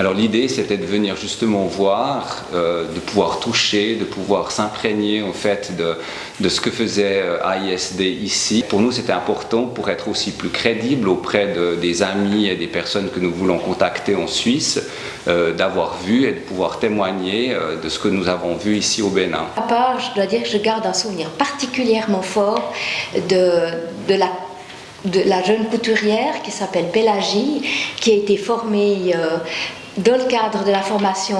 Alors l'idée c'était de venir justement voir, de pouvoir toucher, de pouvoir s'imprégner en fait de ce que faisait AISD ici. Pour nous c'était important pour être aussi plus crédible auprès des amis et des personnes que nous voulons contacter en Suisse, d'avoir vu et de pouvoir témoigner de ce que nous avons vu ici au Bénin. À part, je dois dire que je garde un souvenir particulièrement fort de la jeune couturière qui s'appelle Pélagie, qui a été formée dans le cadre de la formation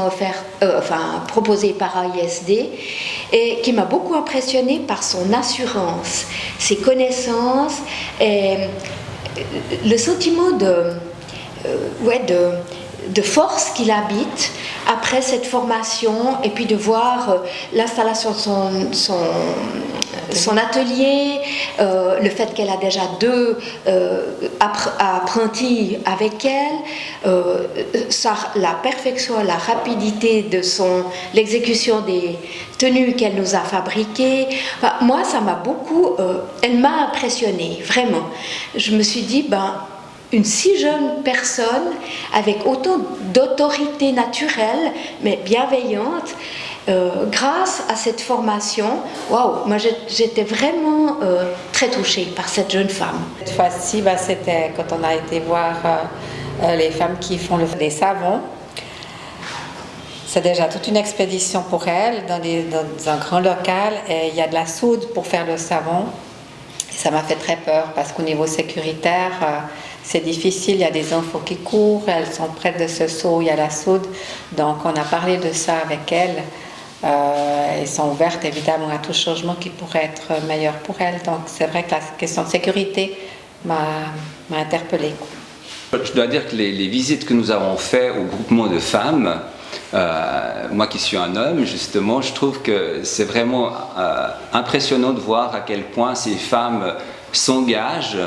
proposée par AISD et qui m'a beaucoup impressionnée par son assurance, ses connaissances et le sentiment de force qu'il habite après cette formation, et puis de voir l'installation de son atelier, le fait qu'elle a déjà 2 apprentis avec elle, la perfection, la rapidité de l'exécution des tenues qu'elle nous a fabriquées. Enfin, moi, ça m'a beaucoup, elle m'a impressionnée, vraiment. Je me suis dit, une si jeune personne avec autant d'autorité naturelle mais bienveillante, grâce à cette formation, waouh, moi j'étais vraiment très touchée par cette jeune femme. Cette fois-ci, c'était quand on a été voir les femmes qui font les savons. C'est déjà toute une expédition pour elles dans un grand local, et il y a de la soude pour faire le savon. Et ça m'a fait très peur parce qu'au niveau sécuritaire, c'est difficile, il y a des enfants qui courent, elles sont près de ce seau, il y a la soude. Donc on a parlé de ça avec elles. Elles sont ouvertes évidemment à tout changement qui pourrait être meilleur pour elles. Donc c'est vrai que la question de sécurité m'a interpellée. Je dois dire que les visites que nous avons faites au groupement de femmes, moi qui suis un homme justement, je trouve que c'est vraiment impressionnant de voir à quel point ces femmes s'engagent,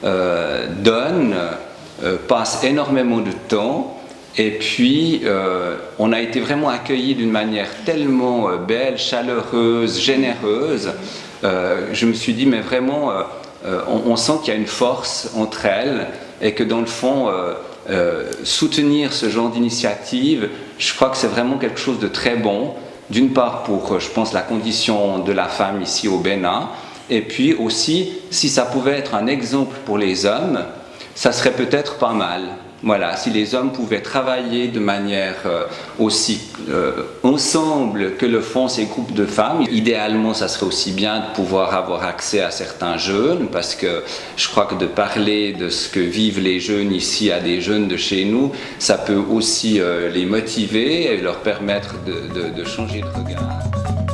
donnent, passent énormément de temps, et puis on a été vraiment accueillis d'une manière tellement belle, chaleureuse, généreuse. Je me suis dit mais vraiment on sent qu'il y a une force entre elles et que dans le fond soutenir ce genre d'initiative, je crois que c'est vraiment quelque chose de très bon, d'une part pour, je pense, la condition de la femme ici au Bénin, et puis aussi, si ça pouvait être un exemple pour les hommes, ça serait peut-être pas mal. Voilà, si les hommes pouvaient travailler de manière aussi ensemble que le font ces groupes de femmes, idéalement ça serait aussi bien de pouvoir avoir accès à certains jeunes, parce que je crois que de parler de ce que vivent les jeunes ici à des jeunes de chez nous, ça peut aussi les motiver et leur permettre de changer de regard.